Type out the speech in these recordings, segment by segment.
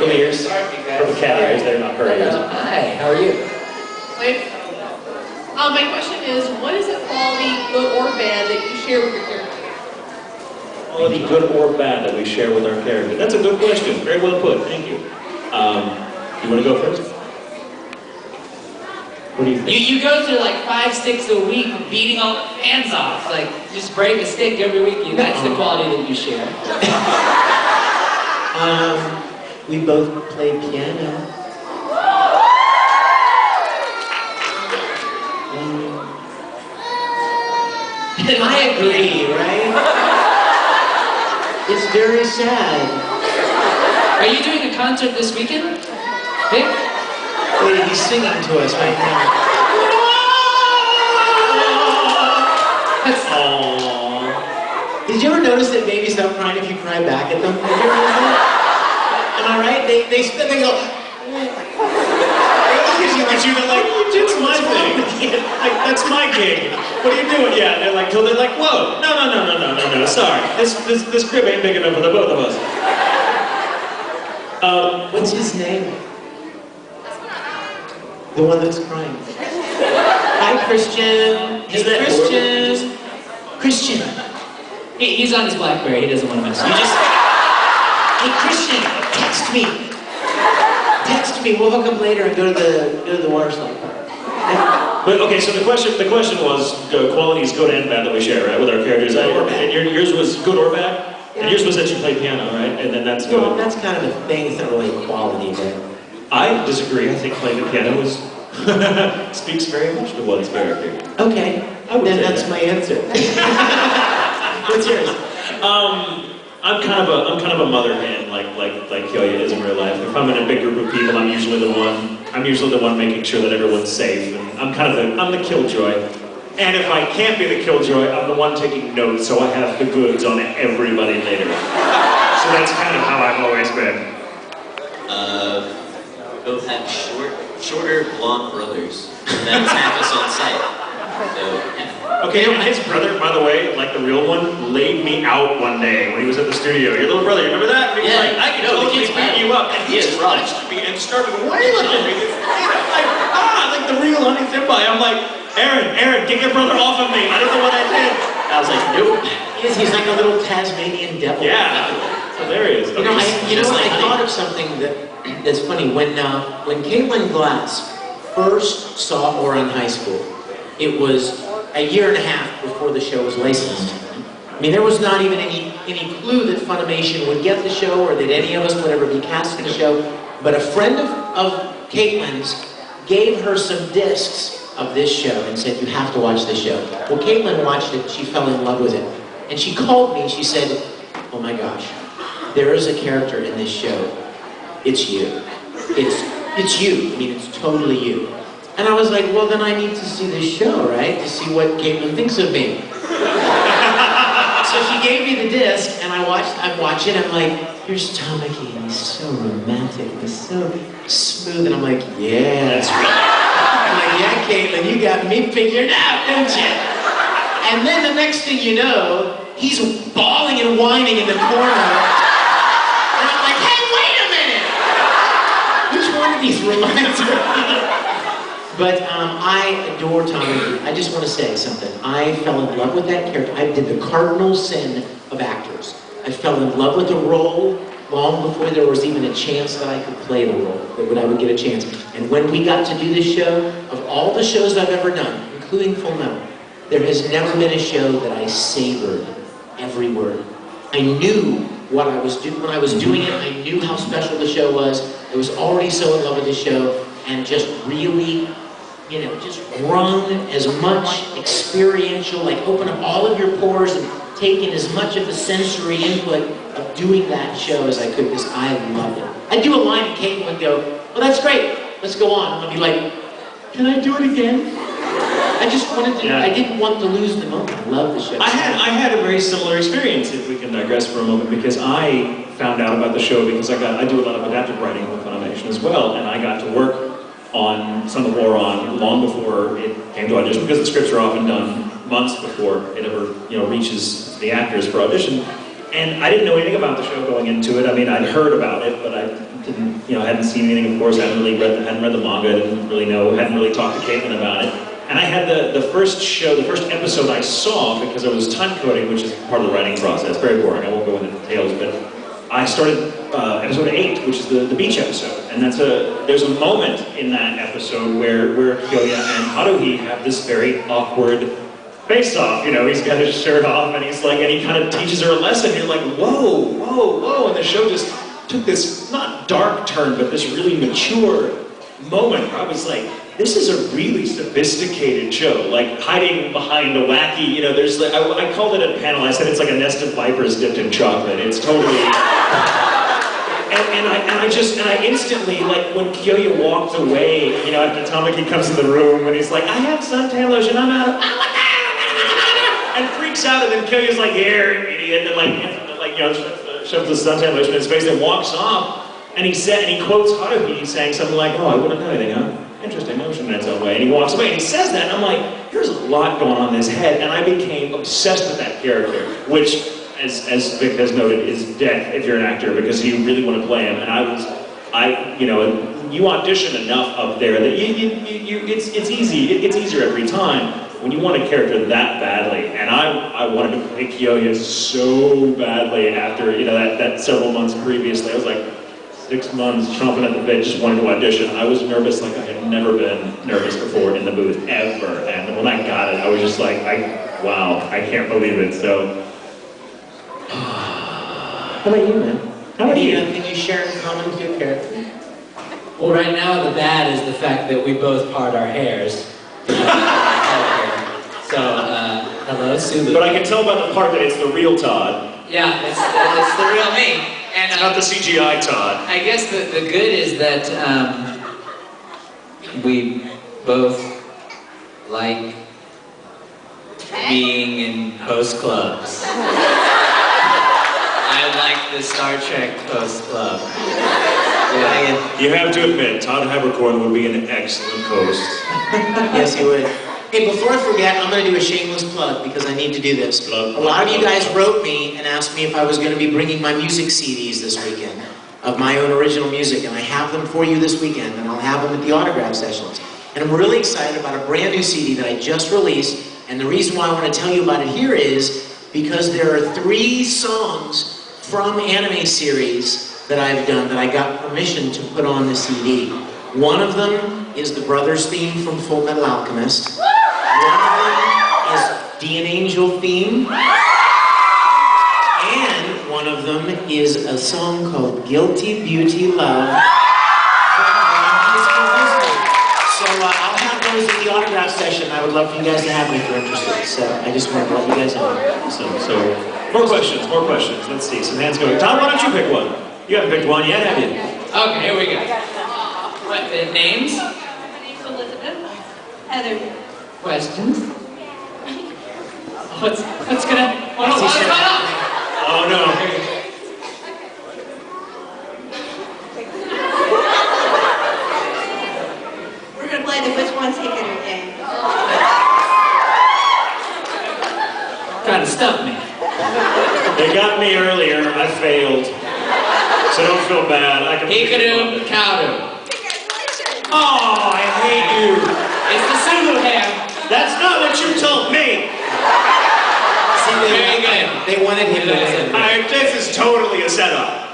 Ears from cat ears, they're not her ears. Hi, how are you? Wait. My question is, what is a quality, good or bad, that you share with your character? Quality, good or bad, that we share with our character? That's a good question. Very well put. Thank you. You want to go first? What do you think? You go through like 5 sticks a week, beating all the fans off. Like, just break a stick every week. That's the quality that you share. We both play piano. I agree, right? It's very sad. Are you doing a concert this weekend? Vic? Wait, he's singing to us right now. Aww. Did you ever notice that babies don't cry if you cry back at them? Did you ever notice that? Am I right? They go. They look at you, they're like, it's my thing. Like, that's my gig. What are you doing? Yeah, they're like, whoa, no, sorry. This crib ain't big enough for the both of us. What's his name? The one that's crying. Hi, Christian. Hey, Christian. He's on his BlackBerry. He doesn't want to mess with you. Hey, Christian, text me. Text me. We'll hook up later and go to the water slide park. But okay, so the question was qualities good and bad that we share, right, with our characters. Good or bad. And yours was good or bad? Yeah. And yours was that you play piano, right? And then that's good. Well, that's kind of a thing. It's not really a quality, but I disagree. I think playing the piano speaks very much to one's character. Okay, then that's my answer. What's yours? I'm kind of a mother hen, like Kyoya is in real life. If I'm in a big group of people, I'm usually the one making sure that everyone's safe. And I'm the killjoy. And if I can't be the killjoy, I'm the one taking notes, so I have the goods on everybody later. So that's kind of how I've always been. Both have shorter blonde brothers that attack us on site. So, yeah. Okay, his brother, by the way, like the real one, laid me out one day when he was at the studio. Your little brother, you remember that? And he was like, I can totally beat you up. And he touched me and started wailing on me. Like the real Honey Senpai. I'm like, Aaron, get your brother off of me. I don't know what I did. I was like, nope. He's like a little Tasmanian devil. Yeah, it's hilarious. I thought of something that's funny. When Caitlin Glass first saw Ouran High School, it was a year and a half before the show was licensed. I mean, there was not even any clue that Funimation would get the show or that any of us would ever be cast in the show. But a friend of Caitlin's gave her some discs of this show and said, you have to watch this show. Well, Caitlin watched it, she fell in love with it. And she called me and she said, oh my gosh, there is a character in this show. It's you. It's you. I mean, it's totally you. And I was like, well, then I need to see this show, right? To see what Caitlin thinks of me. So she gave me the disc, and I watch it, I'm like, here's Tamaki, and he's so romantic, he's so smooth, and I'm like, yeah. That's right. I'm like, yeah, Caitlin, you got me figured out, don't you? And then the next thing you know, he's bawling and whining in the corner. And I'm like, hey, wait a minute! Which one of these reminds me? But I adore Tamaki. I just want to say something. I fell in love with that character. I did the cardinal sin of actors. I fell in love with the role long before there was even a chance that I could play the role, that I would get a chance. And when we got to do this show, of all the shows I've ever done, including Full Metal, there has never been a show that I savored every word. I knew what I was doing. When I was doing it, I knew how special the show was. I was already so in love with the show, and just really, just wrung as much experiential, like open up all of your pores and take in as much of the sensory input of doing that show as I could, because I loved it. I'd do a line and Kate would go, well, that's great, let's go on. And I'd be like, can I do it again? I just wanted to, I didn't want to lose the moment. I love the show. I had a very similar experience, if we can digress for a moment, because I found out about the show because I do a lot of adaptive writing with Funimation as well, and I got to work on some of Ouran long before it came to audition, because the scripts are often done months before it ever reaches the actors for audition. And I didn't know anything about the show going into it. I mean, I'd heard about it, but I hadn't seen anything, of course. Hadn't read the manga. Didn't really know. Hadn't really talked to Caitlin about it. And I had the first episode I saw, because I was time coding, which is part of the writing process. Very boring. I won't go into details, but I started episode 8, which is the beach episode. And there's a moment in that episode where Kyoya and Haruhi have this very awkward face-off. He's got his shirt off and he's like, and he kind of teaches her a lesson. You're like, whoa, whoa, whoa. And the show just took this, not dark turn, but this really mature moment where I was like, this is a really sophisticated show, like hiding behind a wacky, there's like, I called it a panel, I said it's like a nest of vipers dipped in chocolate. It's totally, and I instantly, like when Kyoya walked away, after Tamaki comes in the room and he's like, I have suntan lotion, I'm out of, and freaks out, and then Kyoya's like, here, idiot, and shoves the suntan lotion in his face and walks off, and he quotes Haruhi saying something like, oh, I wouldn't know anything, huh? Interesting notion in its own way. And he walks away and he says that, and I'm like, there's a lot going on in his head, and I became obsessed with that character, which, as Vic has noted, is death if you're an actor, because you really want to play him. And you audition enough up there that it's easier every time when you want a character that badly. And I wanted to play Kyoya so badly after, that several months previously. I was like, 6 months chomping at the bit, just wanted to audition. I was nervous like I had never been nervous before in the booth, ever. And when I got it, I was just like, wow, I can't believe it. So, how about you, man? How about you? Can you share in common with your character? Well, right now the bad is the fact that we both part our hairs. So, hello, Sulu. But I can tell by the part that it's the real Todd. Yeah, it's the real me. And it's not the CGI Todd. I guess the good is that we both like being in host clubs. I like the Star Trek host club. Yeah. You have to admit, Todd Haberkorn would be an excellent host. Yes, he would. Hey, before I forget, I'm going to do a shameless plug because I need to do this. A lot of you guys wrote me and asked me if I was going to be bringing my music CDs this weekend of my own original music, and I have them for you this weekend, and I'll have them at the autograph sessions. And I'm really excited about a brand new CD that I just released, and the reason why I want to tell you about it here is because there are 3 songs from anime series that I've done that I got permission to put on the CD. One of them is the Brothers theme from Full Metal Alchemist. One of them is Dean Angel theme. And one of them is a song called Guilty Beauty Love from High School Musical. So I'll have those at the autograph session. I would love for you guys to have me if you're interested. So I just wanted to let you guys know. So more questions. Let's see, some hands going. Tom, why don't you pick one? You haven't picked one yet, have you? Okay, here we go. What, the names? My name's Elizabeth. Heather. Questions? What's going on? Oh no. We're going to play the Which One's Taking game. Trying to stump me. They got me earlier, I failed. So don't feel bad. I can Hikaru, Kaoru. Congratulations! Oh, I hate you. It's the Sulu hair. That's not what you told me. See, Very good. They wanted him to win. This is totally a setup.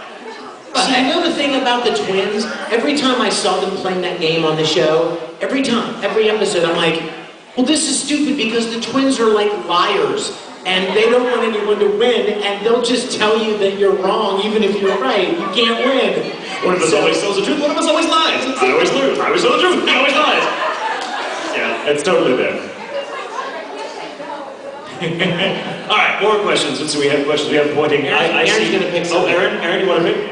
See, you know the thing about the twins? Every time I saw them playing that game on the show, every episode, I'm like, well, this is stupid because the twins are like liars. And they don't want anyone to win, and they'll just tell you that you're wrong, even if you're right. You can't win. One of us always tells the truth, one of us always lies. I always lose. I always tell the truth, he always lies. Yeah, it's totally them. All right, more questions. Let's see, we have questions. We have pointing. Aaron's I see. gonna pick Oh, something. Aaron, you want to pick?